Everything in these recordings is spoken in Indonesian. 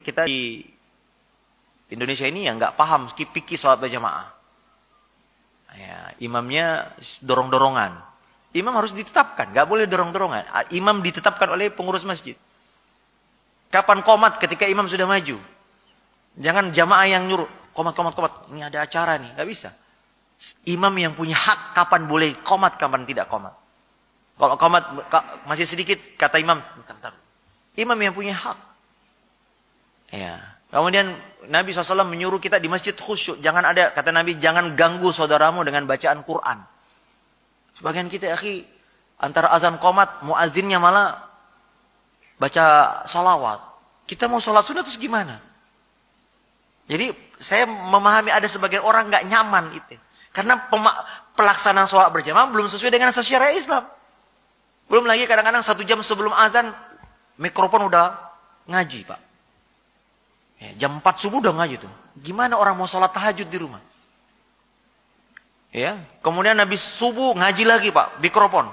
kita di Indonesia ini yang nggak paham fikih sholat berjamaah. Ya, imamnya dorong-dorongan. Imam harus ditetapkan, nggak boleh dorong-dorongan. Imam ditetapkan oleh pengurus masjid. Kapan qomat? Ketika imam sudah maju. Jangan jamaah yang nyuruh, qomat. Ini ada acara nih, nggak bisa. Imam yang punya hak kapan boleh qomat, kapan tidak qomat. Kalau qomat masih sedikit, kata imam, bentar. Imam yang punya hak. Ya. Kemudian Nabi SAW menyuruh kita di masjid khusyuk. Jangan ada, kata Nabi, jangan ganggu saudaramu dengan bacaan Quran. Sebagian kita, akhi, antara azan qomat, muazzinnya malah baca salawat. Kita mau sholat sunat terus gimana? Jadi saya memahami ada sebagian orang nggak nyaman itu. Karena pelaksanaan sholat berjamaah belum sesuai dengan syariat Islam. Belum lagi kadang-kadang 1 jam sebelum azan, mikrofon udah ngaji, Pak. Ya, jam 4 subuh udah ngaji tuh. Gimana orang mau sholat tahajud di rumah? Ya, kemudian habis subuh ngaji lagi, Pak, mikrofon.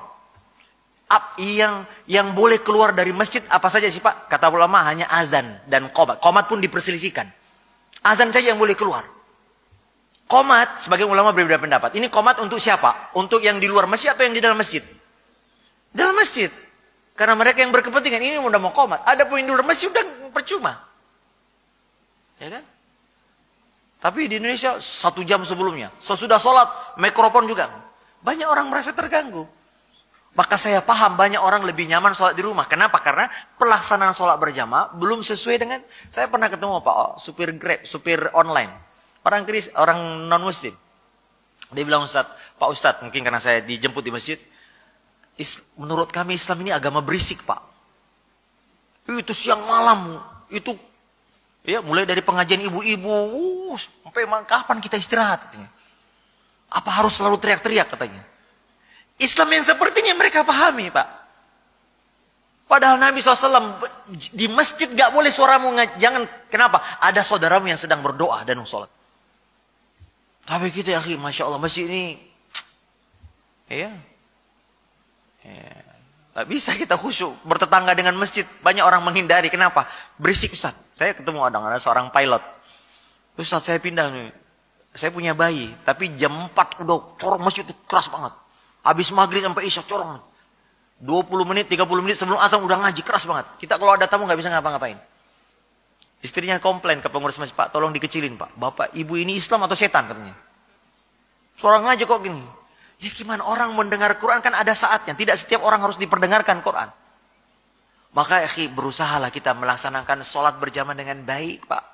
Yang boleh keluar dari masjid apa saja sih, Pak? Kata ulama hanya azan dan qomat. Qomat pun diperselisihkan. Azan saja yang boleh keluar. Qomat, sebagian ulama berbeda pendapat. Ini qomat untuk siapa? Untuk yang di luar masjid atau yang di dalam masjid? Dalam masjid. Karena mereka yang berkepentingan ini udah mau qomat. Ada pun yang di luar masjid udah percuma. Ya kan? Tapi di Indonesia 1 jam sebelumnya. Sesudah sholat, mikrofon juga. Banyak orang merasa terganggu. Maka saya paham banyak orang lebih nyaman sholat di rumah. Kenapa? Karena pelaksanaan sholat berjamaah belum sesuai dengan... Saya pernah ketemu Pak, supir Grab, supir online. Orang non-muslim. Dia bilang, Pak Ustadz, mungkin karena saya dijemput di masjid. Menurut kami Islam ini agama berisik, Pak. Itu siang malam. Itu ya mulai dari pengajian ibu-ibu. Sampai kapan kita istirahat? Katanya. Apa harus selalu teriak-teriak katanya. Islam yang seperti ini mereka pahami, Pak. Padahal Nabi SAW di masjid gak boleh suaramu jangan. Kenapa? Ada saudaramu yang sedang berdoa dan sholat. Tapi kita, akhi, Masya Allah, masjid ini ya, gak bisa kita khusyuk bertetangga dengan masjid. Banyak orang menghindari. Kenapa? Berisik, Ustaz. Saya ketemu ada seorang pilot. Ustaz, saya pindah nih. Saya punya bayi. Tapi jam 4 udah corong masjid itu keras banget. Habis maghrib sampai isya corong. 20 menit, 30 menit sebelum azan udah ngaji. Keras banget. Kita kalau ada tamu gak bisa ngapa-ngapain. Istrinya komplain ke pengurus masjid. Pak, tolong dikecilin, Pak. Bapak, ibu ini Islam atau setan katanya. Suara ngaji kok gini. Ya gimana orang mendengar Quran kan ada saatnya. Tidak setiap orang harus diperdengarkan Quran. Maka akhi, berusahalah kita melaksanakan sholat berjamaah dengan baik, Pak.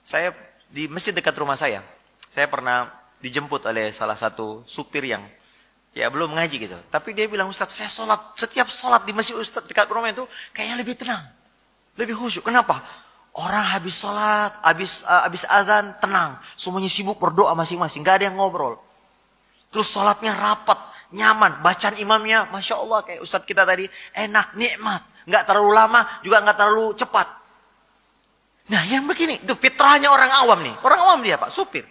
Saya di masjid dekat rumah saya pernah dijemput oleh salah satu supir yang ya belum ngaji gitu. Tapi dia bilang, Ustaz, saya setiap sholat di masjid Ustaz dekat rumah itu kayaknya lebih tenang. Lebih khusyuk. Kenapa? Orang habis sholat, habis azan, tenang. Semuanya sibuk berdoa masing-masing. Gak ada yang ngobrol. Terus sholatnya rapat, nyaman. Bacaan imamnya, Masya Allah, kayak Ustaz kita tadi, enak, nikmat. Gak terlalu lama, juga gak terlalu cepat. Nah yang begini, itu fitrahnya orang awam nih. Orang awam dia, Pak, supir.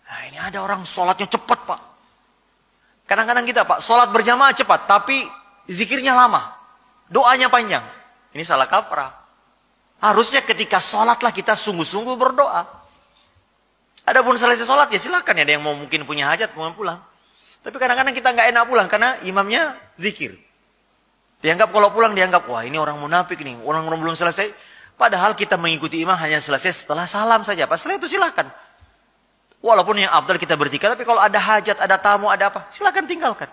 Nah ini ada orang sholatnya cepat, Pak. Kadang-kadang kita, Pak, sholat berjamaah cepat. Tapi zikirnya lama. Doanya panjang. Ini salah kaprah. Harusnya ketika sholatlah kita sungguh-sungguh berdoa. Adapun selesai sholat ya silakan ya. Ada yang mau mungkin punya hajat mau pulang. Tapi kadang-kadang kita nggak enak pulang. Karena imamnya zikir. Dianggap kalau pulang dianggap, wah ini orang munafik nih. Orang belum selesai. Padahal kita mengikuti imam hanya selesai setelah salam saja. Pas setelah itu silakan. Walaupun yang abdal kita bertiga, tapi kalau ada hajat, ada tamu, ada apa, silakan tinggalkan.